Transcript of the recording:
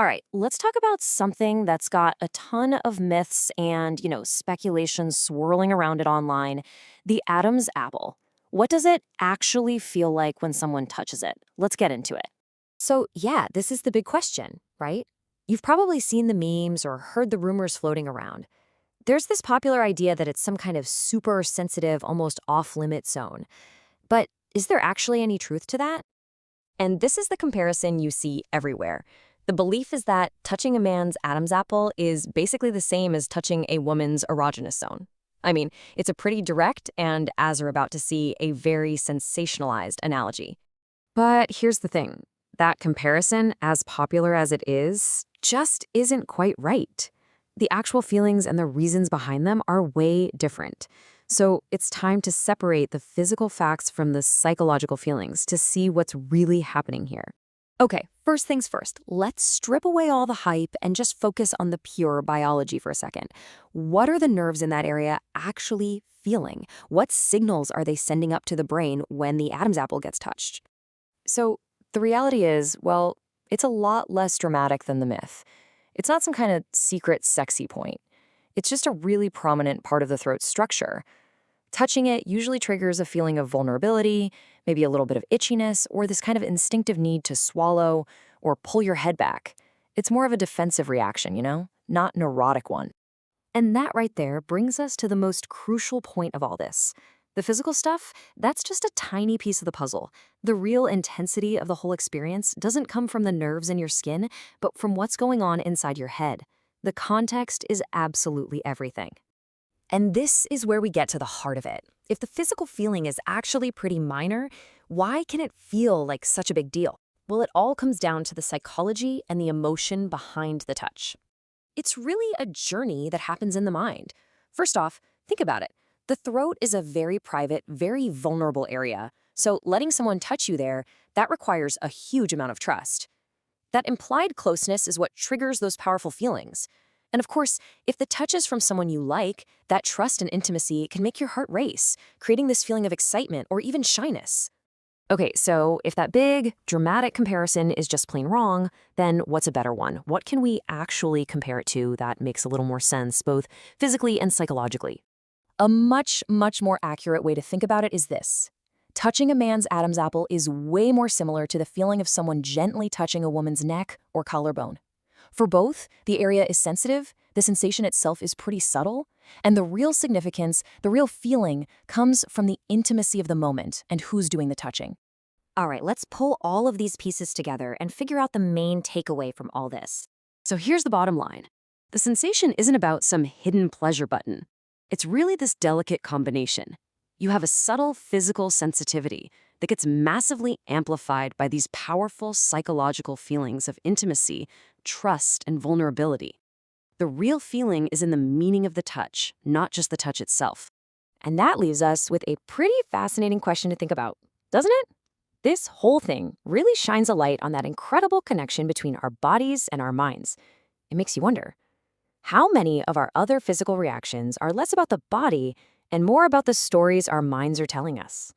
All right, let's talk about something that's got a ton of myths and, speculation swirling around it online, the Adam's apple. What does it actually feel like when someone touches it? Let's get into it. So, yeah, this is the big question, right? You've probably seen the memes or heard the rumors floating around. There's this popular idea that it's some kind of super sensitive, almost off limit zone. But is there actually any truth to that? And this is the comparison you see everywhere. The belief is that touching a man's Adam's apple is basically the same as touching a woman's erogenous zone. I mean, it's a pretty direct and, as we're about to see, a very sensationalized analogy. But here's the thing. That comparison, as popular as it is, just isn't quite right. The actual feelings and the reasons behind them are way different. So it's time to separate the physical facts from the psychological feelings to see what's really happening here. Okay, first things first, let's strip away all the hype and just focus on the pure biology for a second. What are the nerves in that area actually feeling? What signals are they sending up to the brain when the Adam's apple gets touched? So the reality is, well, it's a lot less dramatic than the myth. It's not some kind of secret sexy point. It's just a really prominent part of the throat structure. Touching it usually triggers a feeling of vulnerability, maybe a little bit of itchiness, or this kind of instinctive need to swallow or pull your head back. It's more of a defensive reaction, not neurotic one. And that right there brings us to the most crucial point of all this. The physical stuff, that's just a tiny piece of the puzzle. The real intensity of the whole experience doesn't come from the nerves in your skin, but from what's going on inside your head. The context is absolutely everything. And this is where we get to the heart of it. If the physical feeling is actually pretty minor, why can it feel like such a big deal? Well, it all comes down to the psychology and the emotion behind the touch. It's really a journey that happens in the mind. First off, think about it. The throat is a very private, very vulnerable area, so letting someone touch you there, that requires a huge amount of trust. That implied closeness is what triggers those powerful feelings. And of course, if the touch is from someone you like, that trust and intimacy can make your heart race, creating this feeling of excitement or even shyness. Okay, so if that big, dramatic comparison is just plain wrong, then what's a better one? What can we actually compare it to that makes a little more sense, both physically and psychologically? A much, much more accurate way to think about it is this. Touching a man's Adam's apple is way more similar to the feeling of someone gently touching a woman's neck or collarbone. For both, the area is sensitive, the sensation itself is pretty subtle, and the real significance, the real feeling, comes from the intimacy of the moment and who's doing the touching. All right, let's pull all of these pieces together and figure out the main takeaway from all this. So here's the bottom line. The sensation isn't about some hidden pleasure button. It's really this delicate combination. You have a subtle physical sensitivity that gets massively amplified by these powerful psychological feelings of intimacy, trust, and vulnerability. The real feeling is in the meaning of the touch, not just the touch itself. And that leaves us with a pretty fascinating question to think about, doesn't it? This whole thing really shines a light on that incredible connection between our bodies and our minds. It makes you wonder, how many of our other physical reactions are less about the body and more about the stories our minds are telling us?